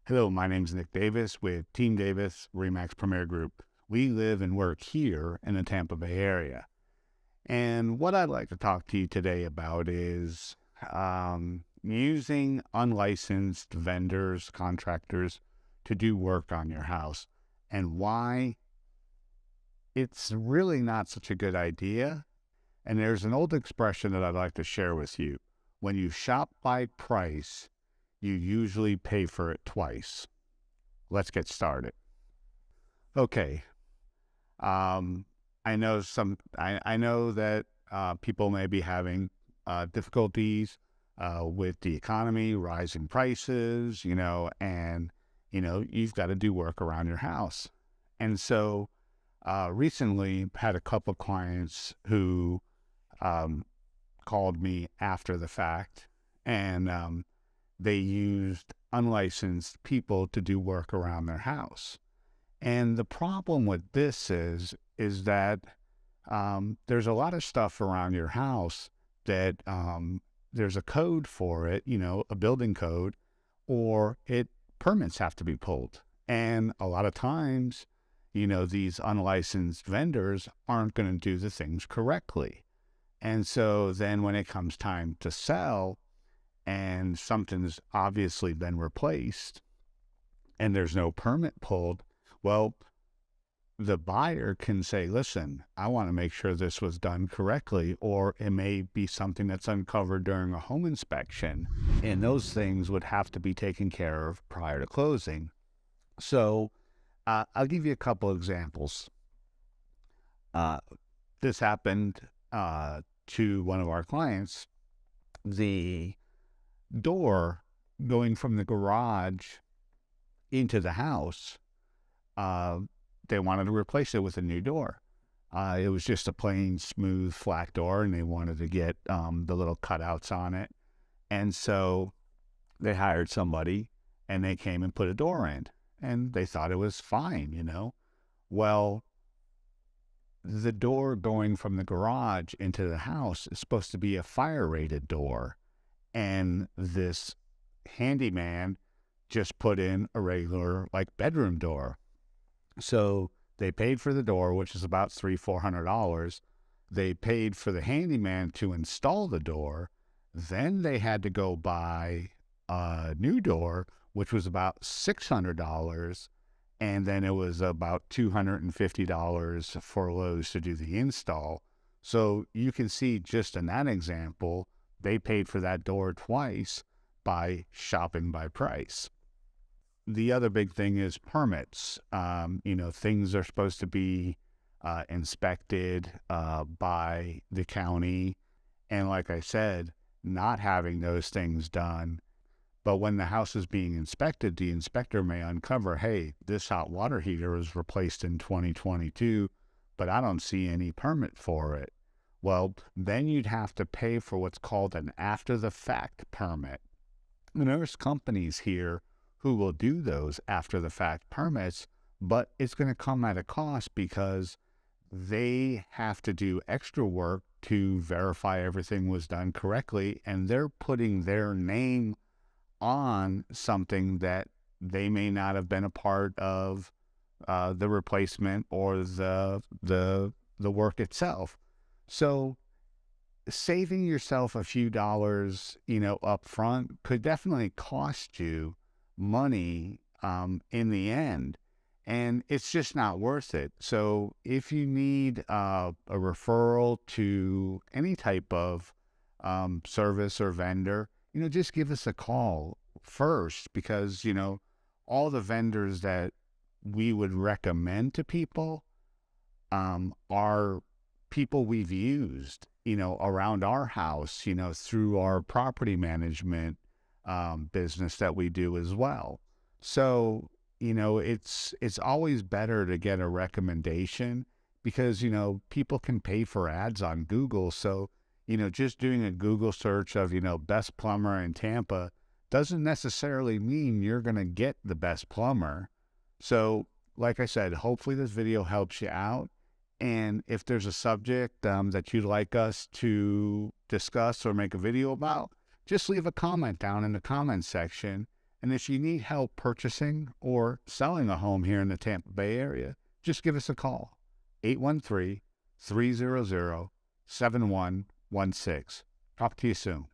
Hello, my name is Nick Davis with Team Davis Remax Premier Group. We live and work here in the Tampa Bay Area. And what I'd like to talk to you today about is using unlicensed vendors, contractors to do work on your house, and why it's really not such a good idea. And there's an old expression that I'd like to share with you. When you shop by price, you usually pay for it twice. Let's get started. Okay. Um, I know that people may be having difficulties with the economy, rising prices, and you've got to do work around your house. And so recently had a couple clients who called me after the fact, and they used unlicensed people to do work around their house. And the problem with this is that there's a lot of stuff around your house that there's a code for it, a building code, or permits have to be pulled. And a lot of times, these unlicensed vendors aren't going to do the things correctly. And so then when it comes time to sell and something's obviously been replaced and there's no permit pulled, well, the buyer can say, listen, I want to make sure this was done correctly, or it may be something that's uncovered during a home inspection, and those things would have to be taken care of prior to closing. So I'll give you a couple examples. This happened to one of our clients. The door going from the garage into the house, they wanted to replace it with a new door. It was just a plain, smooth, flat door, and they wanted to get the little cutouts on it. And so they hired somebody, and they came and put a door in, and they thought it was fine. Well, the door going from the garage into the house is supposed to be a fire-rated door, and this handyman just put in a regular, bedroom door. So they paid for the door, which is about $300-400. They paid for the handyman to install the door. Then they had to go buy a new door, which was about $600. And then it was about $250 for Lowe's to do the install. So you can see just in that example, they paid for that door twice by shopping by price. The other big thing is permits. Things are supposed to be inspected by the county. And like I said, not having those things done. But when the house is being inspected, the inspector may uncover, hey, this hot water heater was replaced in 2022, but I don't see any permit for it. Well, then you'd have to pay for what's called an after-the-fact permit. And there's companies here who will do those after-the-fact permits, but it's going to come at a cost because they have to do extra work to verify everything was done correctly, and they're putting their name on something that they may not have been a part of the replacement or the work itself. So saving yourself a few dollars, up front could definitely cost you money in the end, and it's just not worth it. So if you need a referral to any type of service or vendor, just give us a call first, because, all the vendors that we would recommend to people are people we've used, around our house, through our property management business that we do as well. So, it's always better to get a recommendation because, people can pay for ads on Google. So, just doing a Google search of, best plumber in Tampa doesn't necessarily mean you're going to get the best plumber. So, like I said, hopefully this video helps you out. And if there's a subject that you'd like us to discuss or make a video about, just leave a comment down in the comment section, And if you need help purchasing or selling a home here in the Tampa Bay area, just give us a call, 813-300-7116. Talk to you soon.